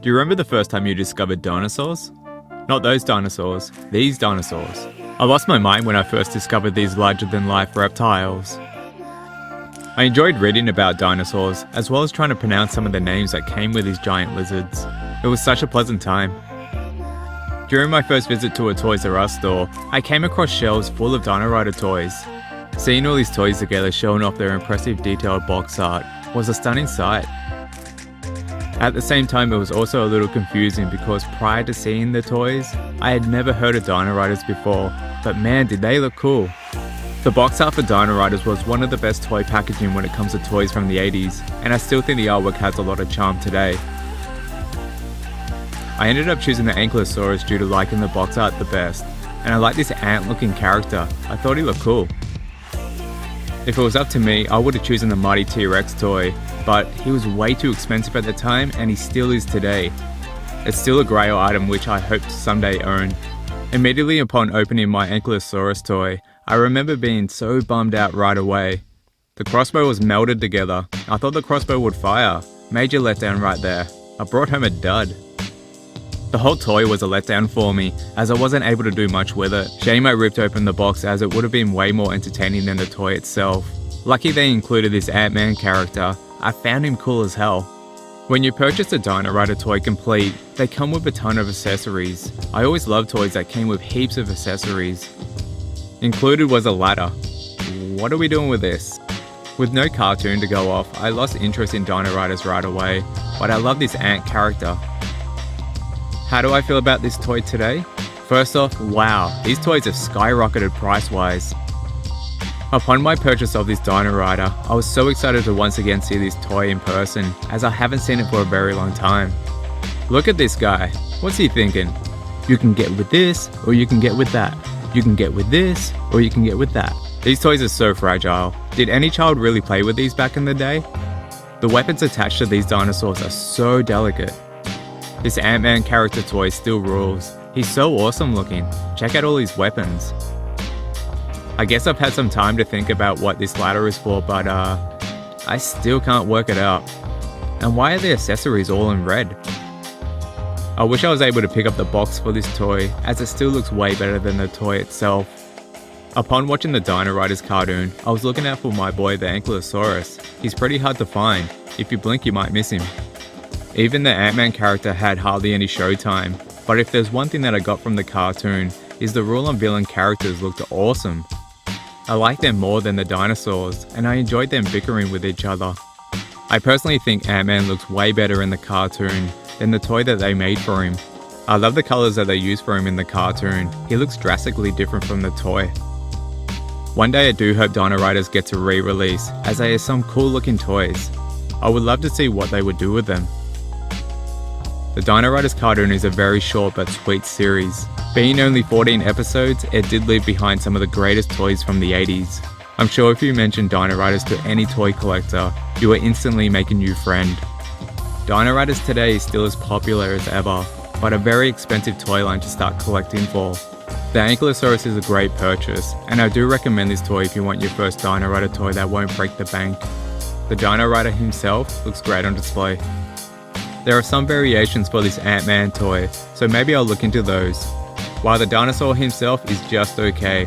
Do you remember the first time you discovered dinosaurs? Not those dinosaurs, these dinosaurs. I lost my mind when I first discovered these larger-than-life reptiles. I enjoyed reading about dinosaurs, as well as trying to pronounce some of the names that came with these giant lizards. It was such a pleasant time. During my first visit to a Toys R Us store, I came across shelves full of Dino Rider toys. Seeing all these toys together showing off their impressive detailed box art was a stunning sight. At the same time, it was also a little confusing because prior to seeing the toys, I had never heard of Dino Riders before, but man did they look cool. The box art for Dino Riders was one of the best toy packaging when it comes to toys from the 80s, and I still think the artwork has a lot of charm today. I ended up choosing the Ankylosaurus due to liking the box art the best, and I like this ant looking character. I thought he looked cool. If it was up to me, I would have chosen the Mighty T-Rex toy, but he was way too expensive at the time and he still is today. It's still a grail item which I hope to someday own. Immediately upon opening my Ankylosaurus toy, I remember being so bummed out right away. The crossbow was melded together. I thought the crossbow would fire. Major letdown right there. I brought home a dud. The whole toy was a letdown for me, as I wasn't able to do much with it. Shame I ripped open the box, as it would have been way more entertaining than the toy itself. Lucky they included this Ant-Man character. I found him cool as hell. When you purchase a Dino Rider toy complete, they come with a ton of accessories. I always loved toys that came with heaps of accessories. Included was a ladder. What are we doing with this? With no cartoon to go off, I lost interest in Dino Riders right away, but I love this ant character. How do I feel about this toy today? First off, wow, these toys have skyrocketed price-wise. Upon my purchase of this Dino Rider, I was so excited to once again see this toy in person, as I haven't seen it for a very long time. Look at this guy, what's he thinking? You can get with this, or you can get with that. You can get with this, or you can get with that. These toys are so fragile. Did any child really play with these back in the day? The weapons attached to these dinosaurs are so delicate. This Ant-Man character toy still rules. He's so awesome looking. Check out all his weapons. I guess I've had some time to think about what this ladder is for, but I still can't work it out. And why are the accessories all in red? I wish I was able to pick up the box for this toy, as it still looks way better than the toy itself. Upon watching the Dino Riders cartoon, I was looking out for my boy the Ankylosaurus. He's pretty hard to find. If you blink you might miss him. Even the Ant-Man character had hardly any showtime, but if there's one thing that I got from the cartoon, is the Rulon villain characters looked awesome. I like them more than the dinosaurs, and I enjoyed them bickering with each other. I personally think Ant-Man looks way better in the cartoon than the toy that they made for him. I love the colours that they used for him in the cartoon. He looks drastically different from the toy. One day I do hope Dino Riders gets a re-release, as they are some cool looking toys. I would love to see what they would do with them. The Dino Riders cartoon is a very short but sweet series. Being only 14 episodes, it did leave behind some of the greatest toys from the 80s. I'm sure if you mention Dino Riders to any toy collector, you will instantly make a new friend. Dino Riders today is still as popular as ever, but a very expensive toy line to start collecting for. The Ankylosaurus is a great purchase, and I do recommend this toy if you want your first Dino Rider toy that won't break the bank. The Dino Rider himself looks great on display. There are some variations for this Ant-Man toy, so maybe I'll look into those. While the dinosaur himself is just okay.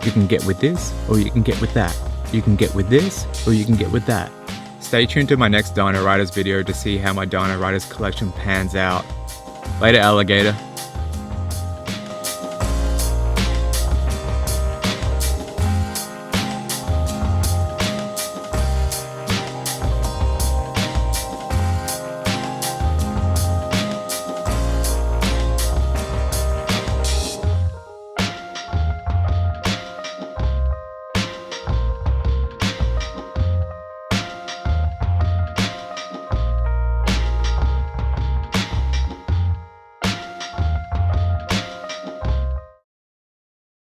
You can get with this, or you can get with that. You can get with this, or you can get with that. Stay tuned to my next Dino Riders video to see how my Dino Riders collection pans out. Later, alligator.